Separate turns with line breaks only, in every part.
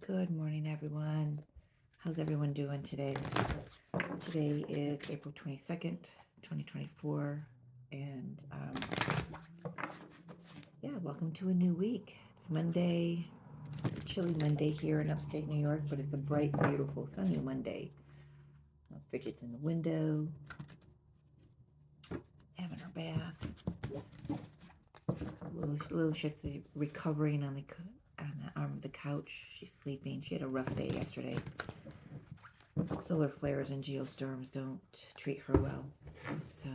Good morning, everyone. How's everyone doing today? Today is April 22nd, 2024. And yeah, welcome to a new week. It's Monday, chilly Monday here in upstate New York, but it's a bright, beautiful, sunny Monday. Fidget's in the window, having her bath. Little shit's recovering on the arm of the couch. She's sleeping. She had a rough day yesterday. Solar flares and geostorms don't treat her well. So,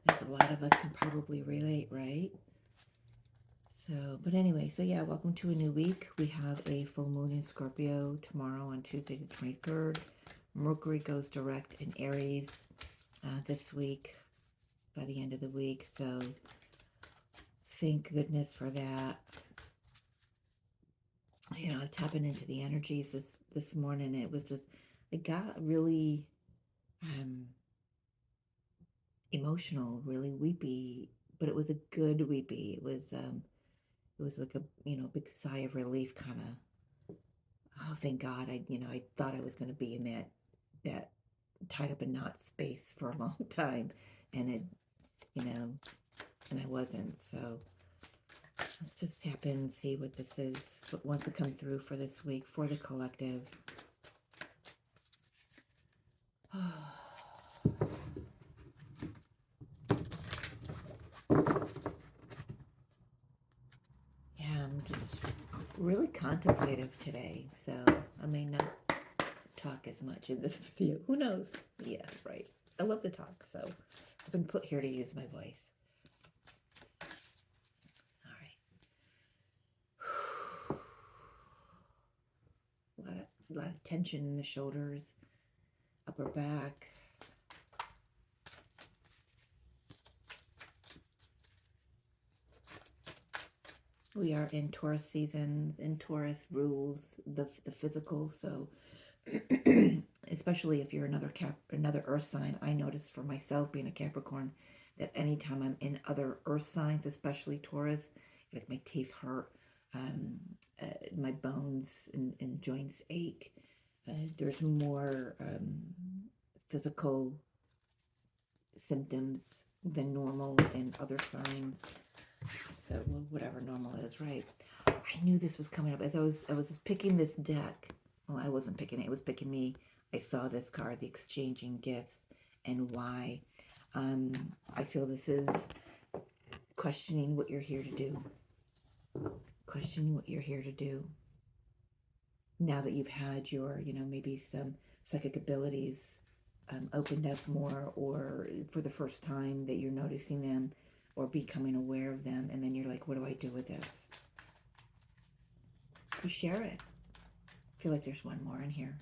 as a lot of us can probably relate, right? So, but anyway, so yeah, welcome to a new week. We have a full moon in Scorpio tomorrow on Tuesday the 23rd. Mercury goes direct in Aries this week by the end of the week. So, thank goodness for that. You know, tapping into the energies this morning. It got really emotional, really weepy, but it was a good weepy. It was like a big sigh of relief, kind of. Oh, thank God! I thought I was going to be in that tied up in knot space for a long time, and and I wasn't. So let's just tap in and see what this is, what wants to come through for this week for the collective. Yeah, I'm just really contemplative today, so I may not talk as much in this video. Who knows? Yeah, right. I love to talk, so I've been put here to use my voice. Sorry. A lot of tension in the shoulders, upper back. We are in Taurus season, and Taurus rules the physical. So, especially if you're another Earth sign, I notice for myself being a Capricorn that anytime I'm in other Earth signs, especially Taurus, like my teeth hurt, my bones and joints ache. There's more physical symptoms than normal in other signs. So whatever normal is, right? I knew this was coming up as I was picking this deck. Well, I wasn't picking it; it was picking me. I saw this card, the exchanging gifts, and why. I feel this is questioning what you're here to do. Questioning what you're here to do. Now that you've had your, maybe some psychic abilities opened up more, or for the first time that you're noticing them or becoming aware of them, and then you're like, what do I do with this? You share it. I feel like there's one more in here.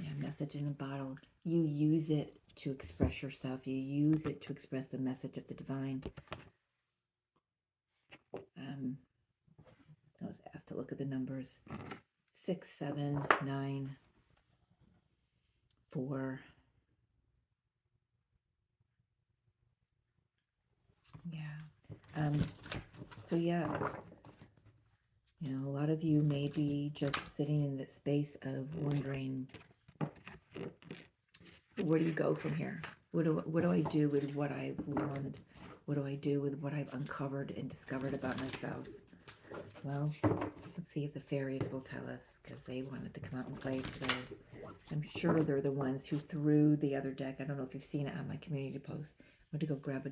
Yeah, message in a bottle. You use it to express yourself. You use it to express the message of the divine. I was asked to look at the numbers. 6, 7, 9, 4. Yeah. So yeah, a lot of you may be just sitting in the space of wondering, where do you go from here? What do I do with what I've learned? What do I do with what I've uncovered and discovered about myself? Well, let's see if the fairies will tell us, because they wanted to come out and play today. I'm sure they're the ones who threw the other deck. I don't know if you've seen it on my community post. I went to go grab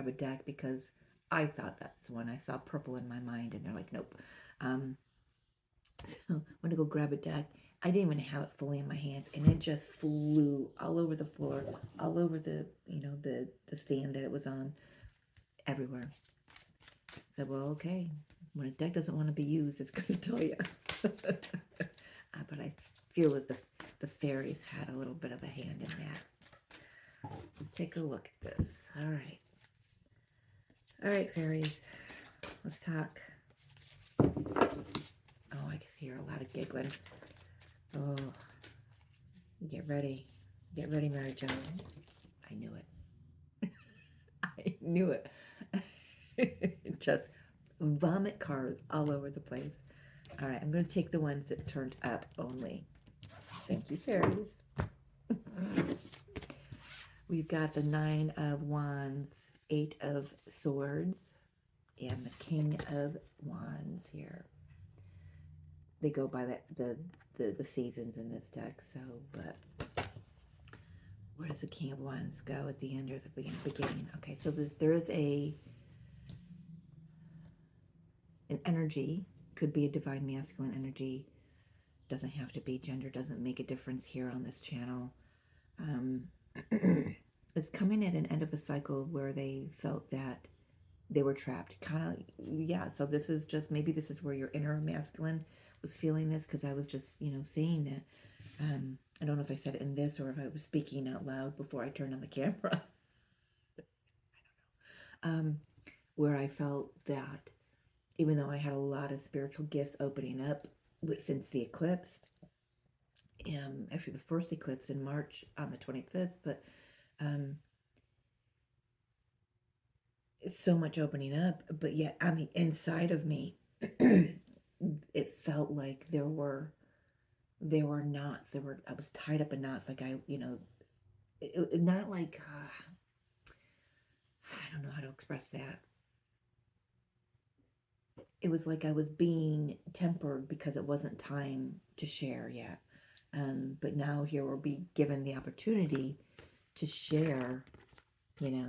a deck because I thought that's the one. I saw purple in my mind, and they're like, nope. So I went to go grab a deck. I didn't even have it fully in my hands, and it just flew all over the floor, all over the the stand that it was on, everywhere. I said, well, okay, when a deck doesn't want to be used, it's going to tell you. But I feel that the fairies had a little bit of a hand in that. Let's take a look at this. All right, fairies, let's talk. Oh, I can hear a lot of giggling. Oh, get ready, Mary Jo. I knew it. I knew it. Just Vomit cars all over the place. All right, I'm going to take the ones that turned up only. Thank you, fairies. We've got the 9 of Wands, 8 of Swords, and the King of Wands here. They go by the seasons in this deck, so, but where does the King of Wands go at the end or the beginning? Okay, so there is an energy, could be a divine masculine energy, doesn't have to be, gender doesn't make a difference here on this channel. It's coming at an end of a cycle where they felt that they were trapped, kind of, yeah. So this is just, maybe this is where your inner masculine was feeling this, because I was just, seeing it. I don't know if I said it in this or if I was speaking out loud before I turned on the camera. Where I felt that even though I had a lot of spiritual gifts opening up since the eclipse, actually the first eclipse in March on the 25th, but so much opening up, but yet on the inside of me, it felt like there were knots. I was tied up in knots, like not like, I don't know how to express that. It was like I was being tempered because it wasn't time to share yet. But now here we'll be given the opportunity to share,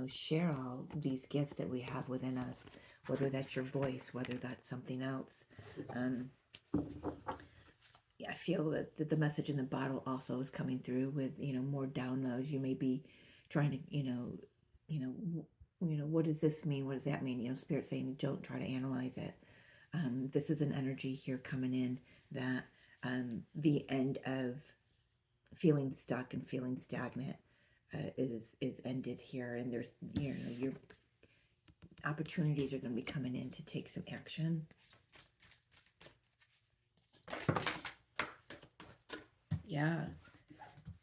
share all these gifts that we have within us, whether that's your voice, whether that's something else. I feel that the message in the bottle also is coming through with, more downloads. You may be trying to, what does this mean? What does that mean? Spirit saying, don't try to analyze it. This is an energy here coming in that the end of feeling stuck and feeling stagnant is ended here, and there's, your opportunities are going to be coming in to take some action. Yeah,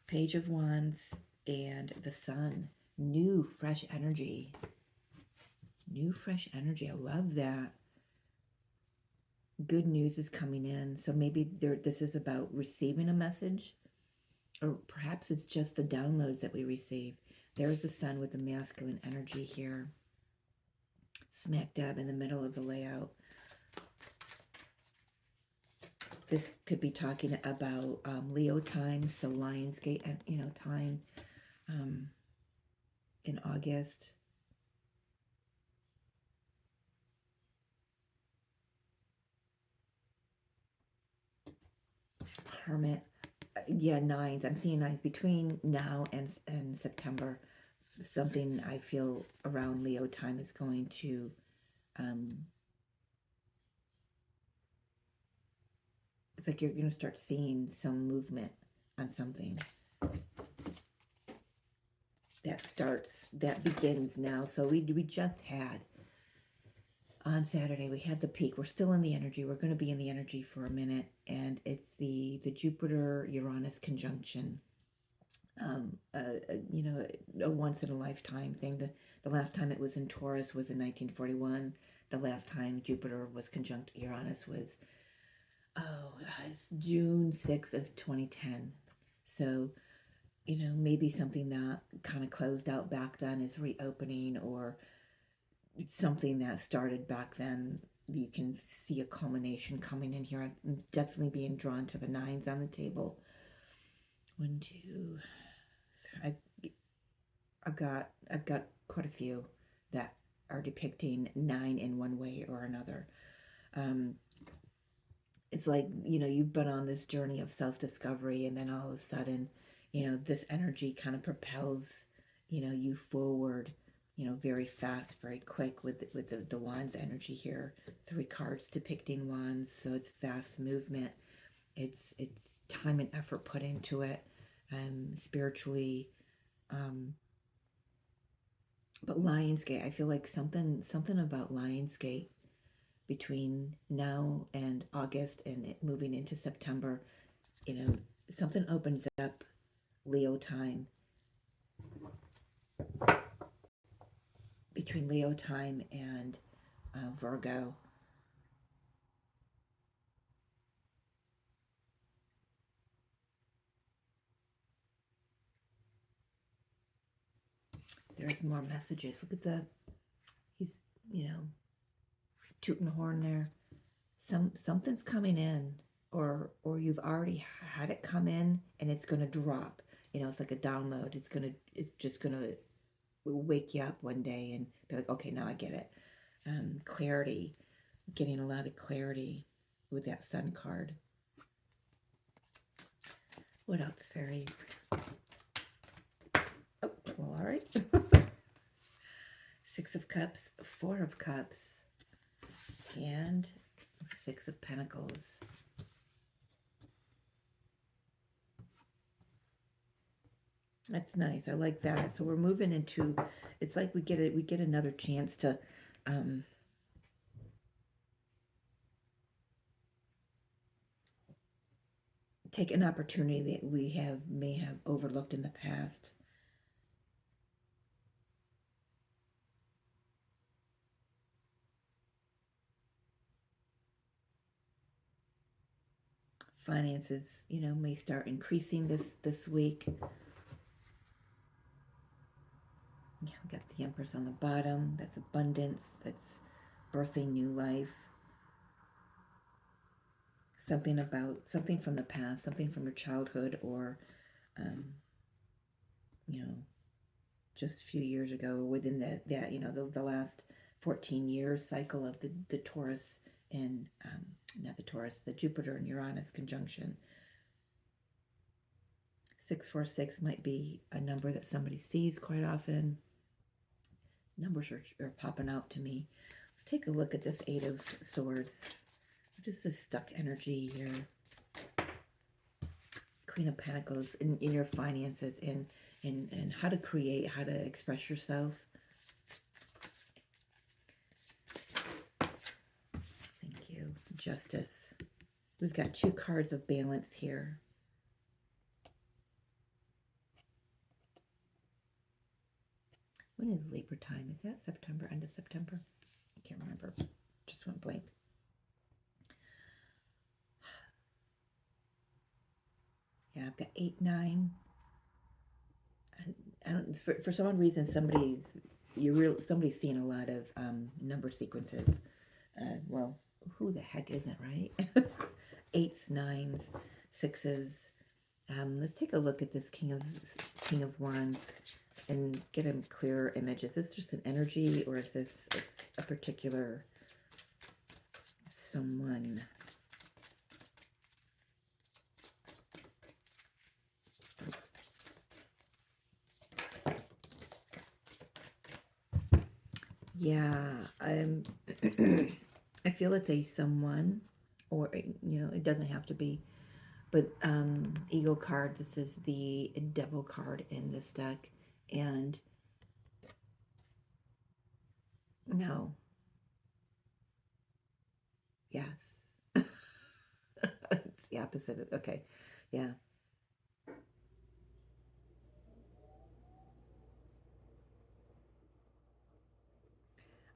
Page of Wands and the Sun. New, fresh energy. New, fresh energy. I love that. Good news is coming in. So maybe this is about receiving a message, or perhaps it's just the downloads that we receive. There's the Sun with the masculine energy here, smack dab in the middle of the layout. This could be talking about Leo time, so Lionsgate, time in August. Hermit, yeah, nines. I'm seeing nines between now and September. Something I feel around Leo time is going to it's like you're going to start seeing some movement on something that begins now. So we just had on Saturday, we had the peak. We're still in the energy. We're going to be in the energy for a minute, and it's the Jupiter-Uranus conjunction. A once in a lifetime thing. The last time it was in Taurus was in 1941. The last time Jupiter was conjunct Uranus was it's June 6th of 2010. So, maybe something that kind of closed out back then is reopening, or something that started back then. You can see a culmination coming in here. I'm definitely being drawn to the nines on the table. 1, 2. I've got quite a few that are depicting 9 in one way or another. It's like, you've been on this journey of self-discovery, and then all of a sudden, this energy kind of propels, you forward, very fast, very quick with the wands energy here. 3 cards depicting wands, so it's fast movement. It's time and effort put into it, spiritually. But Lionsgate, I feel like something about Lionsgate between now and August and it moving into September, something opens up Leo time. Between Leo time and Virgo, There's more messages. Look at he's, you know, tooting the horn there. Something's coming in, or you've already had it come in and it's going to drop. You know, it's like a download. It's just going to wake you up one day and be like, okay, now I get it. Clarity, getting a lot of clarity with that Sun card. What else, fairies? Oh, well, all right. Six of Cups, Four of Cups, and Six of Pentacles. That's nice. I like that. So we're moving into, it's like we get another chance to take an opportunity that we may have overlooked in the past. Finances, you know, may start increasing this week. Yeah, we got the Empress on the bottom. That's abundance. That's birthing new life. Something from the past, something from your childhood, or you know, just a few years ago, within that you know, the last 14 years cycle of the Taurus and not the Taurus, the Jupiter and Uranus conjunction. 646 might be a number that somebody sees quite often. Numbers are popping out to me. Let's take a look at this Eight of Swords. What is this stuck energy here? Queen of Pentacles in your finances and how to create, how to express yourself. Thank you. Justice. We've got two cards of balance here. When is Libra time? Is that September, end of September? I can't remember. Just went blank. Yeah, I've got 8, 9. I don't. For some reason, somebody's seeing a lot of number sequences. Well, who the heck isn't, right? 8s, 9s, 6s. Let's take a look at this King of Wands and get a clearer image. Is this just an energy, or is this a particular someone? Yeah, I feel it's a someone, or, you know, it doesn't have to be. But Ego card, this is the Devil card in this deck. And no. Yes. It's the opposite of, okay. Yeah.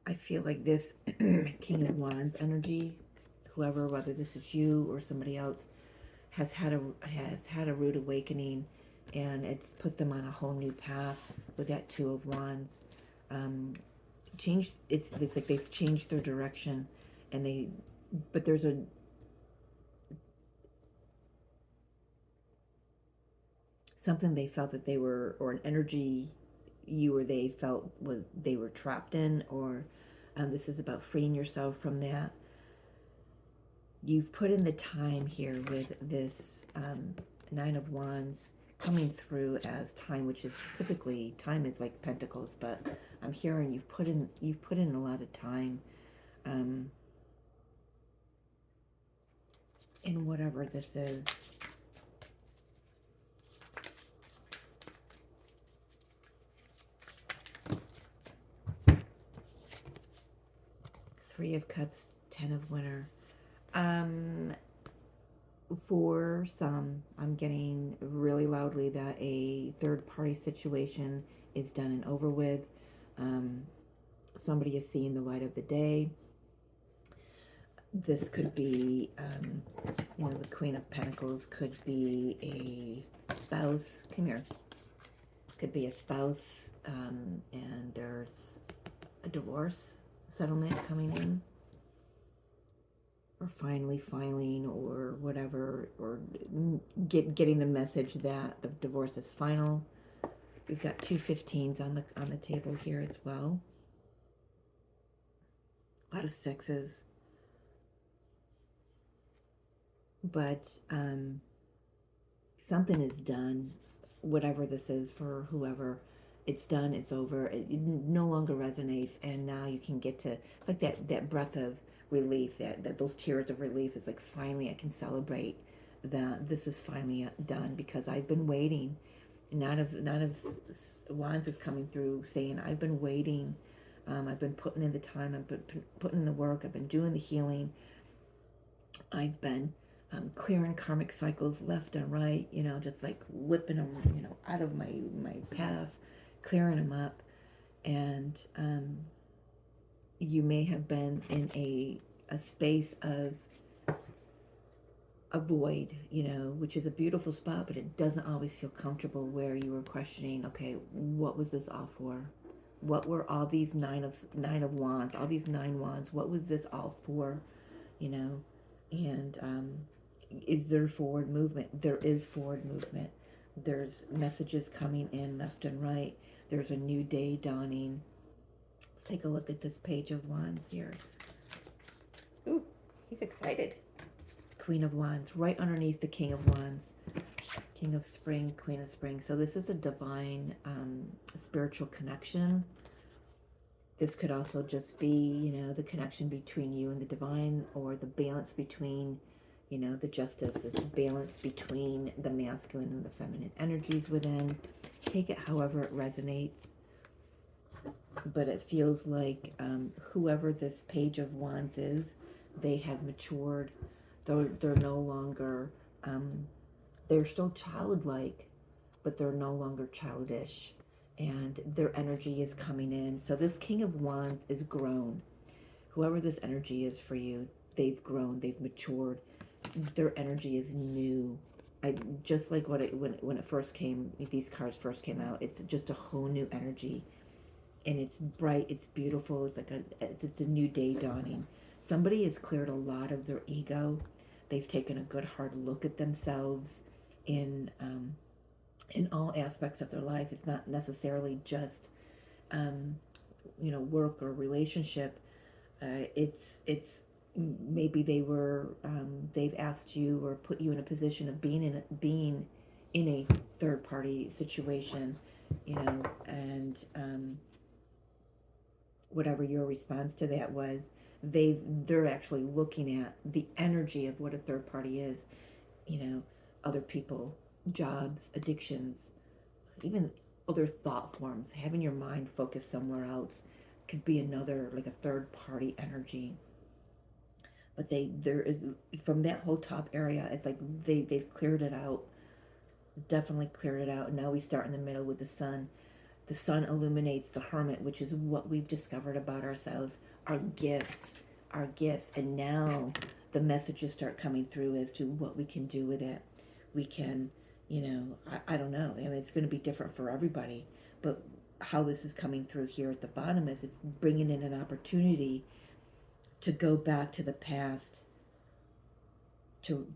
I feel like this King of Wands energy, whoever, whether this is you or somebody else, has had a rude awakening, and it's put them on a whole new path with that Two of Wands. It's like they've changed their direction, and but there's something they felt that they were, or an energy you or they felt they were trapped in, or this is about freeing yourself from that. You've put in the time here with this Nine of Wands coming through as time, which is typically, time is like Pentacles, but I'm hearing you've put in a lot of time in whatever this is. Three of Cups, Ten of Winter. For some, I'm getting really loudly that a third-party situation is done and over with. Somebody is seeing the light of the day. This could be, you know, the Queen of Pentacles could be a spouse. Come here. Could be a spouse, and there's a divorce settlement coming in, or finally filing, or whatever, or getting the message that the divorce is final. We've got 2 15s on the table here as well. A lot of 6s. But something is done, whatever this is for whoever. It's done, it's over, it no longer resonates, and now you can get to, it's like that breath of relief, that those tears of relief is like, finally I can celebrate that this is finally done, because I've been waiting. Nine of Wands is coming through saying, I've been waiting, I've been putting in the time, I've been putting in the work, I've been doing the healing, I've been clearing karmic cycles left and right, just like whipping them, out of my path, clearing them up. And you may have been in a space of a void, which is a beautiful spot, but it doesn't always feel comfortable, where you were questioning, okay, what was this all for? What were all these nine of wands, all these 9 wands? What was this all for? And is there forward movement? There is forward movement. There's messages coming in left and right. There's a new day dawning. Let's take a look at this page of wands here. Ooh, he's excited. Queen of Wands, right underneath the King of Wands. King of Spring, Queen of Spring. So this is a divine spiritual connection. This could also just be, the connection between you and the divine, or the balance between, the justice, the balance between the masculine and the feminine energies within. Take it however it resonates. But it feels like whoever this Page of Wands is, they have matured. They're no longer, they're still childlike, but they're no longer childish, and their energy is coming in. So this King of Wands is grown. Whoever this energy is for you, they've grown, they've matured. Their energy is new. Just like when it first came, these cards first came out, it's just a whole new energy, and it's bright, it's beautiful. It's like it's a new day dawning. Somebody has cleared a lot of their ego. They've taken a good hard look at themselves in all aspects of their life. It's not necessarily just work or relationship. It's maybe they've asked you or put you in a position of being in a third party situation, and whatever your response to that was, they're actually looking at the energy of what a third party is, other people, jobs, addictions, even other thought forms. Having your mind focus somewhere else could be another, like a third party energy. But there is, from that whole top area, it's like they've cleared it out. Definitely cleared it out. And now we start in the middle with the sun. The sun illuminates the Hermit, which is what we've discovered about ourselves, our gifts, and now the messages start coming through as to what we can do with it. We can, I don't know. I mean, it's going to be different for everybody, but how this is coming through here at the bottom is it's bringing in an opportunity to go back to the past, to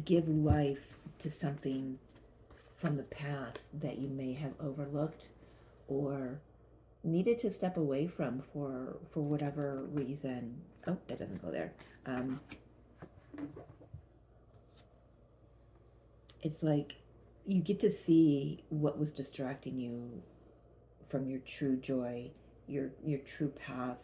give life to something from the past that you may have overlooked or needed to step away from for whatever reason. Oh, that doesn't go there. It's like you get to see what was distracting you from your true joy, your true path.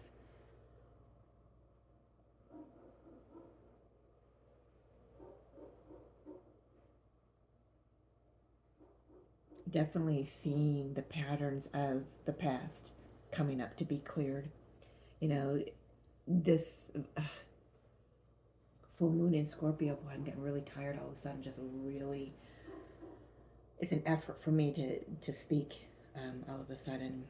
Definitely seeing the patterns of the past coming up to be cleared. This full moon in Scorpio, boy, I'm getting really tired all of a sudden. Just really, it's an effort for me to speak all of a sudden.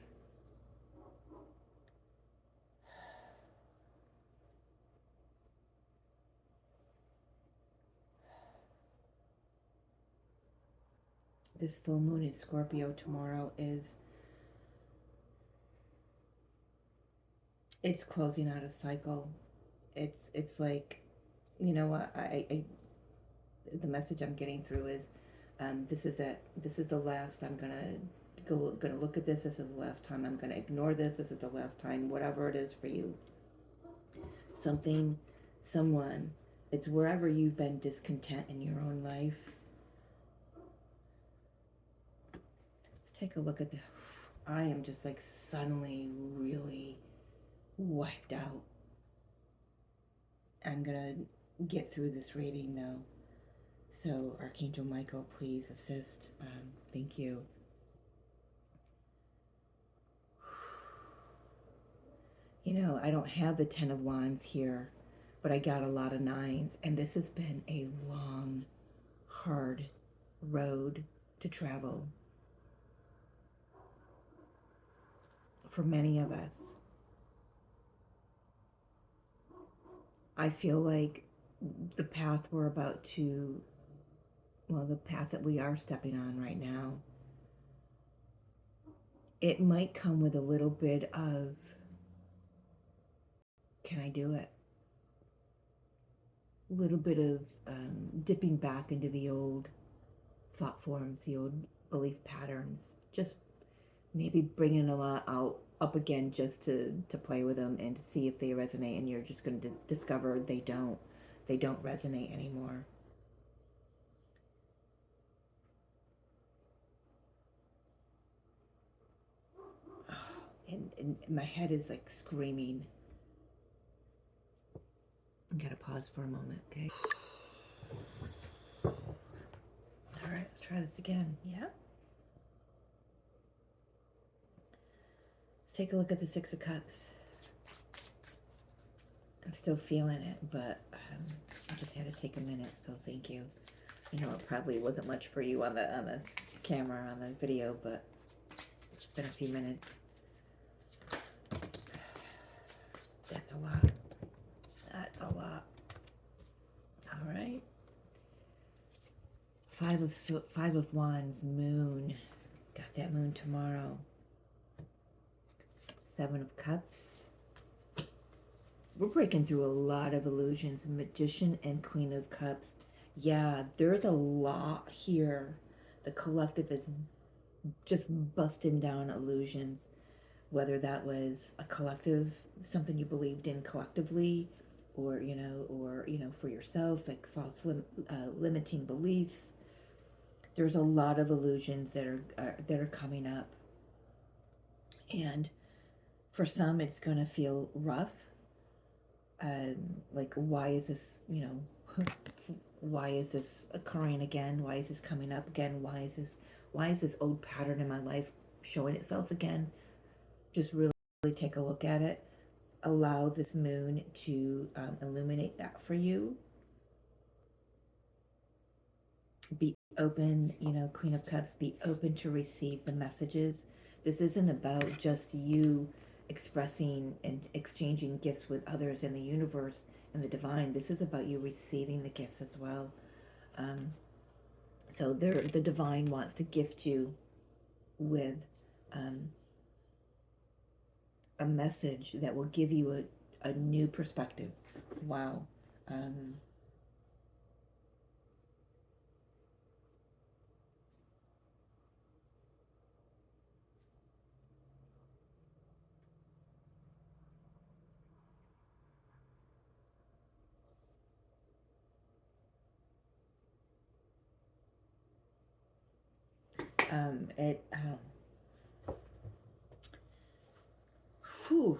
This full moon in Scorpio tomorrow is, it's closing out a cycle. It's like, you know what, I the message I'm getting through is, this is it. This is the last. I'm gonna look at this. This is the last time. I'm gonna ignore this. This is the last time. Whatever it is for you, something, someone. It's wherever you've been discontent in your own life. Let's take a look at the. I am just like suddenly really wiped out. I'm gonna get through this reading though. So, Archangel Michael, please assist. Thank you. You know, I don't have the Ten of Wands here, but I got a lot of nines, and this has been a long, hard road to travel for many of us. I feel like the path we're about to, well, the path that we are stepping on right now, it might come with a little bit of, can I do it? A little bit of dipping back into the old thought forms, the old belief patterns, just maybe bringing them out up again just to play with them and to see if they resonate, and you're just going to discover they don't resonate anymore. And my head is like screaming. I gotta pause for a moment, okay? All right, let's try this again. Yeah. Let's take a look at the Six of Cups. I'm still feeling it, but I just had to take a minute, so thank you. I know it probably wasn't much for you on the camera, on the video, but it's been a few minutes. That's a lot. That's a lot. All right. Five of Wands, Moon. Got that Moon tomorrow. Seven of Cups. We're breaking through a lot of illusions. Magician and Queen of Cups. Yeah, there's a lot here. The collective is just busting down illusions. Whether that was a collective, something you believed in collectively, or for yourself, like false limiting beliefs. There's a lot of illusions that are coming up, and for some, it's going to feel rough. Like, why is this? Why is this occurring again? Why is this coming up again? Why is this old pattern in my life showing itself again? Just really take a look at it. Allow this moon to illuminate that for you. Be open, Queen of Cups, be open to receive the messages. This isn't about just you expressing and exchanging gifts with others in the universe and the divine. This is about you receiving the gifts as well. So the divine wants to gift you with a message that will give you a new perspective. Wow. Whew,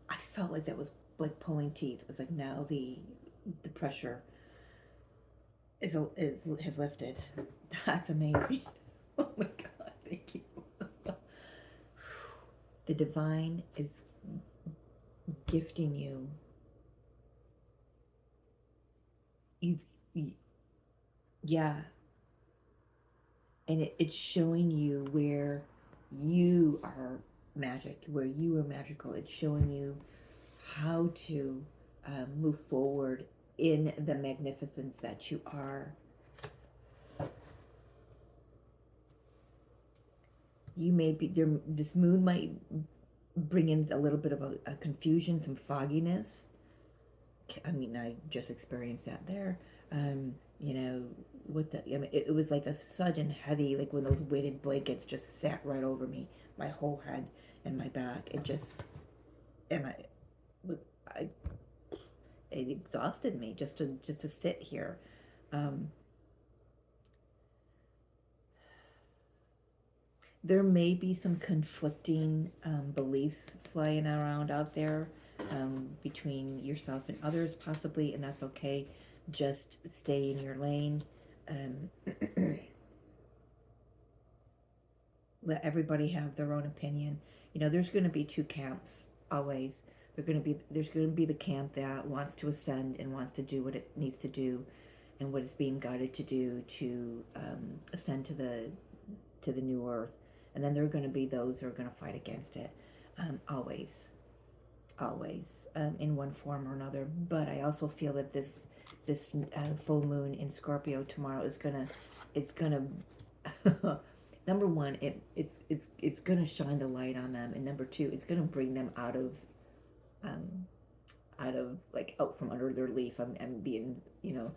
I felt like that was like pulling teeth. It was like now the pressure has lifted. That's amazing. Oh my God, thank you. The divine is gifting you. Yeah, and it's showing you where you are magic, where you are magical. It's showing you how to move forward in the magnificence that you are. you may be there. This moon might bring in a little bit of a confusion, some fogginess. I mean, I just experienced that there. You know, with the, I mean, it was like a sudden heavy, like when those weighted blankets just sat right over me, my whole head and my back. It just, and was, I, it exhausted me just to sit here. Um, there may be some conflicting beliefs flying around out there between yourself and others, possibly, and that's okay. Just stay in your lane. Um, let everybody have their own opinion. You know, there's going to be two camps always. There's going to be the camp that wants to ascend and wants to do what it needs to do, and what it's being guided to do to ascend to the new earth. And then there are going to be those who are going to fight against it, always, always, in one form or another. But I also feel that this full moon in Scorpio tomorrow is gonna, it's gonna, number one, it's gonna shine the light on them, and number two, it's gonna bring them um, out of like out from under their leaf. I'm being, you know,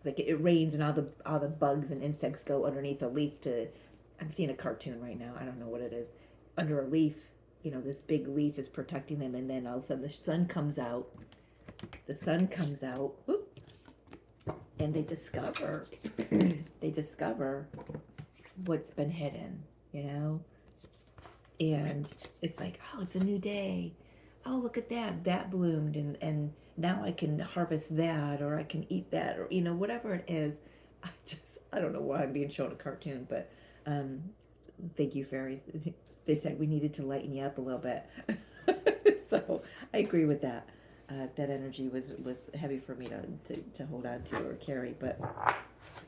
like it rains and all the bugs and insects go underneath a leaf to. I'm seeing a cartoon right now. I don't know what it is. Under a leaf, you know, this big leaf is protecting them, and then all of a sudden the sun comes out. The sun comes out, whoop, and they discover, they discover what's been hidden, you know. And it's like, oh, it's a new day. Oh, look at that bloomed, and now I can harvest that, or I can eat that, or you know, whatever it is. I don't know why I'm being shown a cartoon, but um, thank you, fairies. They said we needed to lighten you up a little bit, so I agree with that. That energy was heavy for me to hold on to or carry, but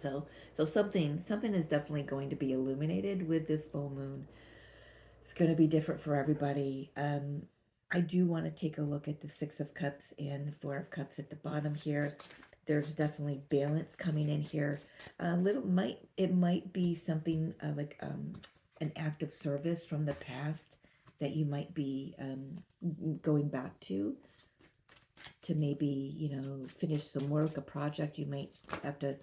so something is definitely going to be illuminated with this full moon. It's going to be different for everybody. I do want to take a look at the Six of Cups and Four of Cups at the bottom here. There's definitely balance coming in here. It might be something like an act of service from the past that you might be going back to maybe, you know, finish some work, a project. You might have to.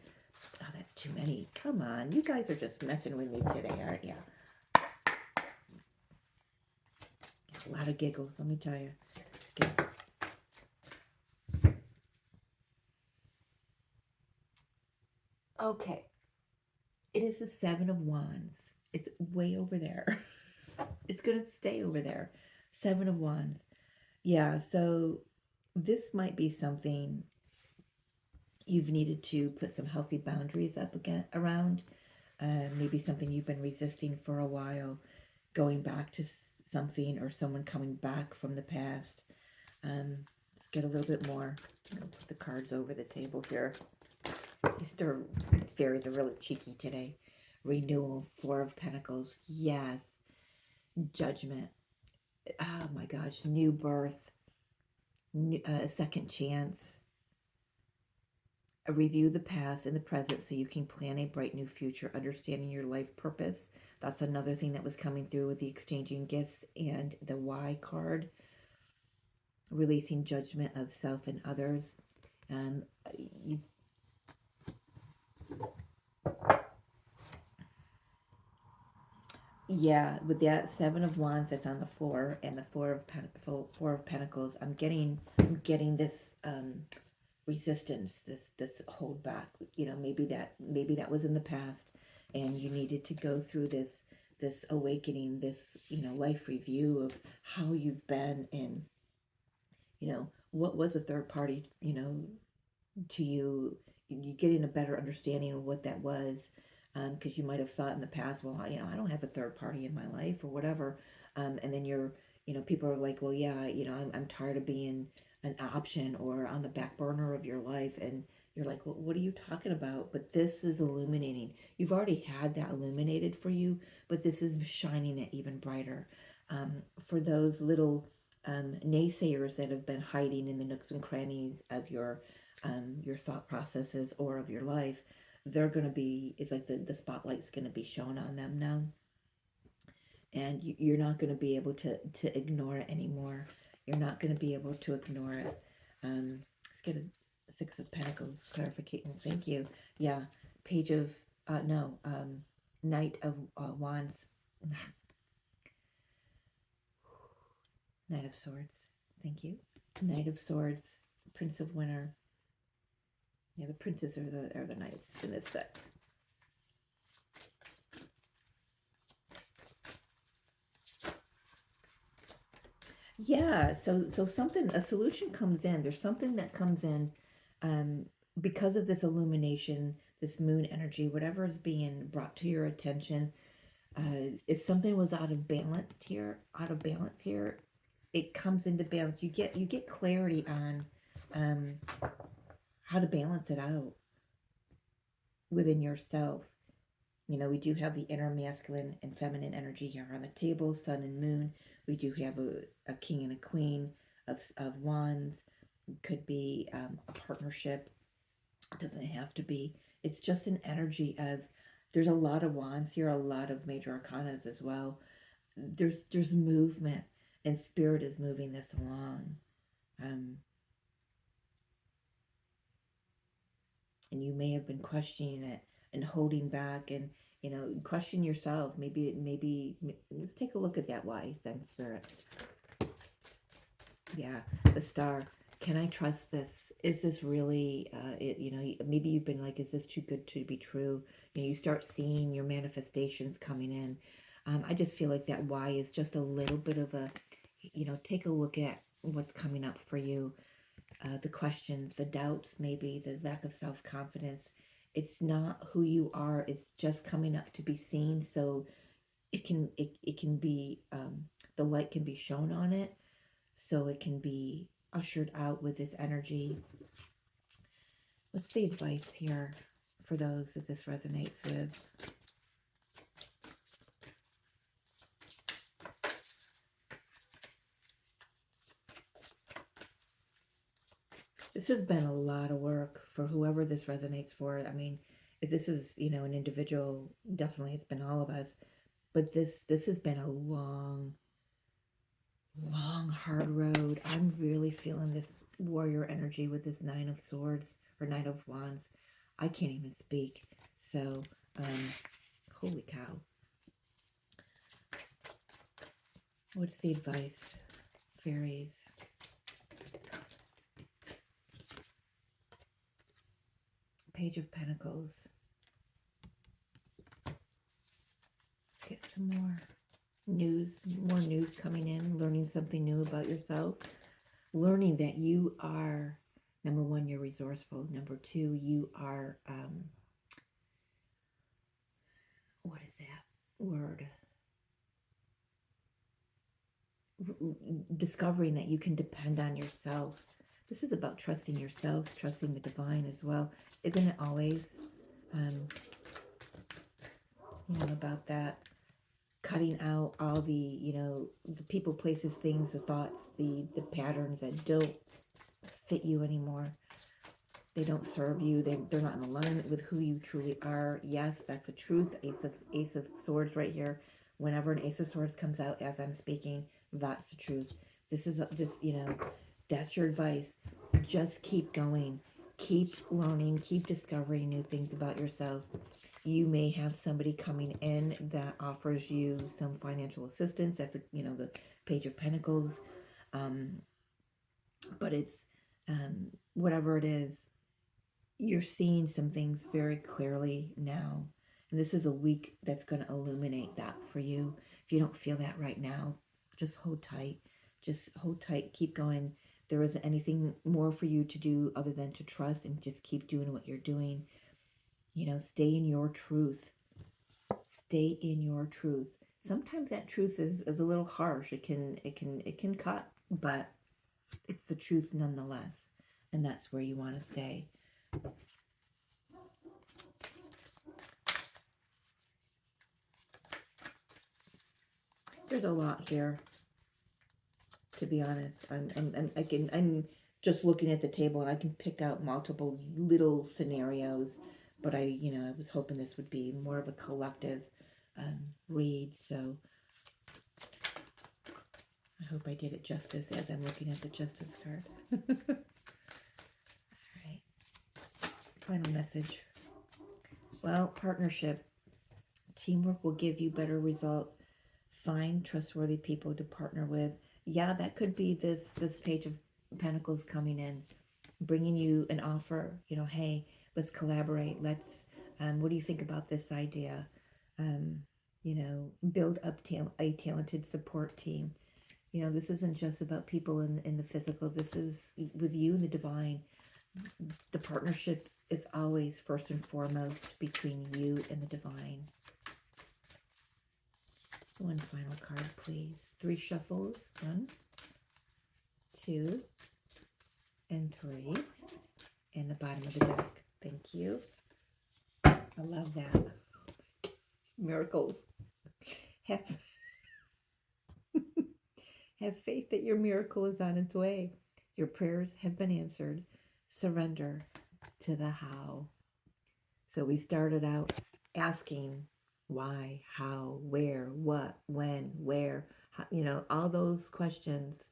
Oh, that's too many. Come on, you guys are just messing with me today, aren't you? A lot of giggles, let me tell you. Okay. Okay. It is the Seven of Wands. It's way over there. It's going to stay over there. Seven of Wands. Yeah, so this might be something you've needed to put some healthy boundaries up again around. Maybe something you've been resisting for a while, going back to something or someone coming back from the past. Let's get a little bit more. I'm going to put the cards over the table here. These fairies are really cheeky today. Renewal, Four of Pentacles. Yes. Judgment. Oh my gosh. New birth. A second chance. Review the past and the present so you can plan a bright new future. Understanding your life purpose. That's another thing that was coming through with the exchanging gifts and the Y card. Releasing judgment of self and others. Yeah, with that Seven of Wands that's on the floor and the Four of Pentacles, I'm getting this resistance, this hold back. You know, maybe that was in the past, and you needed to go through this awakening, this, you know, life review of how you've been, and you know, what was a third party, you know, to you. You getting a better understanding of what that was, because you might have thought in the past, well, you know, I don't have a third party in my life or whatever, and then you know, people are like, well, yeah, you know, I'm tired of being an option or on the back burner of your life, and you're like, well, what are you talking about? But this is illuminating. You've already had that illuminated for you, but this is shining it even brighter. For those little naysayers that have been hiding in the nooks and crannies of your thought processes or of your life, they're going to be, it's like the spotlight's going to be shown on them now. and you're not going to be able to ignore it anymore. You're not going to be able to ignore it. Let's get a Six of Pentacles clarification. Thank you. Yeah, Page of no, Knight of Wands, Knight of Swords. Thank you. Knight of Swords, Prince of Winter. Yeah, the princes are the knights in this deck. Yeah, so something, a solution comes in. There's something that comes in because of this illumination, this moon energy, whatever is being brought to your attention. If something was out of balance here, it comes into balance. You get clarity on how to balance it out within yourself. You know, we do have the inner masculine and feminine energy here on the table, sun and moon. We do have a king and a queen of wands. It could be a partnership. It doesn't have to be. It's just an energy of, there's a lot of wands here, a lot of major arcanas as well. There's movement, and spirit is moving this along. And you may have been questioning it and holding back, and question yourself. Maybe let's take a look at that. Why then, spirit? Yeah, the Star. Can I trust this? Is this really maybe you've been like, is this too good to be true? You start seeing your manifestations coming in. I just feel like that why is just a little bit of a, take a look at what's coming up for you. The questions, the doubts, maybe the lack of self-confidence. It's not who you are. It's just coming up to be seen. So it can be, the light can be shown on it. So it can be ushered out with this energy. What's the advice here for those that this resonates with? This has been a lot of work for whoever this resonates for. I mean, if this is, an individual, definitely it's been all of us. But this has been a long, hard road. I'm really feeling this warrior energy with this Nine of Swords or Knight of Wands. I can't even speak. So, holy cow. What's the advice, fairies? Page of Pentacles. Let's get some more news coming in, learning something new about yourself, learning that you are, number one, you're resourceful. Number two, you are, what is that word? Discovering that you can depend on yourself. This is about trusting yourself, trusting the divine as well. Isn't it always? About that. Cutting out all the, the people, places, things, the thoughts, the patterns that don't fit you anymore. They don't serve you. They're not in alignment with who you truly are. Yes, that's the truth. Ace of Swords right here. Whenever an Ace of Swords comes out as I'm speaking, that's the truth. This is that's your advice. Just keep going. Keep learning. Keep discovering new things about yourself. You may have somebody coming in that offers you some financial assistance. That's the Page of Pentacles. But it's whatever it is, you're seeing some things very clearly now. And this is a week that's going to illuminate that for you. If you don't feel that right now, just hold tight. Just hold tight. Keep going. There isn't anything more for you to do other than to trust and just keep doing what you're doing. Stay in your truth. Stay in your truth. Sometimes that truth is a little harsh. It can cut, but it's the truth nonetheless. And that's where you want to stay. There's a lot here, to be honest. I'm just looking at the table, and I can pick out multiple little scenarios, but I was hoping this would be more of a collective read. So I hope I did it justice as I'm looking at the justice card. All right. Final message. Well, partnership. Teamwork will give you better result. Find trustworthy people to partner with. Yeah, that could be this Page of Pentacles coming in, bringing you an offer. You know, hey, let's collaborate. Let's. What do you think about this idea? You know, build up a talented support team. You know, this isn't just about people in the physical. This is with you and the divine. The partnership is always first and foremost between you and the divine. One final card, please. 3 shuffles. 1, 2, and 3. And the bottom of the deck. Thank you. I love that. Miracles. Have, have faith that your miracle is on its way. Your prayers have been answered. Surrender to the how. So we started out asking why, how, where, what, when, where, how, you know, all those questions.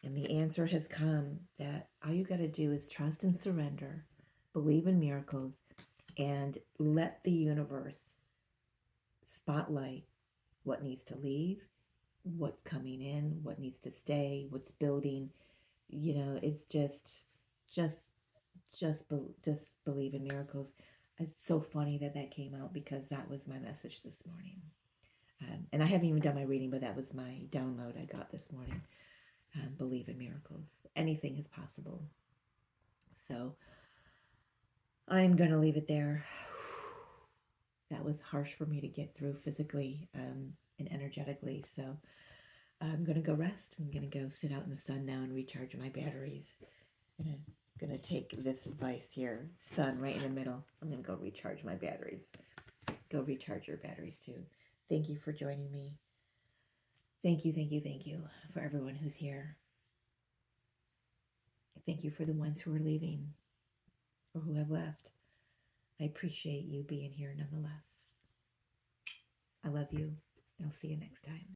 And the answer has come that all you got to do is trust and surrender, believe in miracles, and let the universe spotlight what needs to leave, what's coming in, what needs to stay, what's building. You know, it's just believe in miracles. It's so funny that came out because that was my message this morning. And I haven't even done my reading, but that was my download I got this morning. Believe in miracles. Anything is possible. So I'm going to leave it there. That was harsh for me to get through physically and energetically. So I'm going to go rest. I'm going to go sit out in the sun now and recharge my batteries. And I'm going to take this advice here. Sun right in the middle. I'm going to go recharge my batteries. Go recharge your batteries too. Thank you for joining me. Thank you for everyone who's here. Thank you for the ones who are leaving or who have left. I appreciate you being here nonetheless. I love you. I'll see you next time.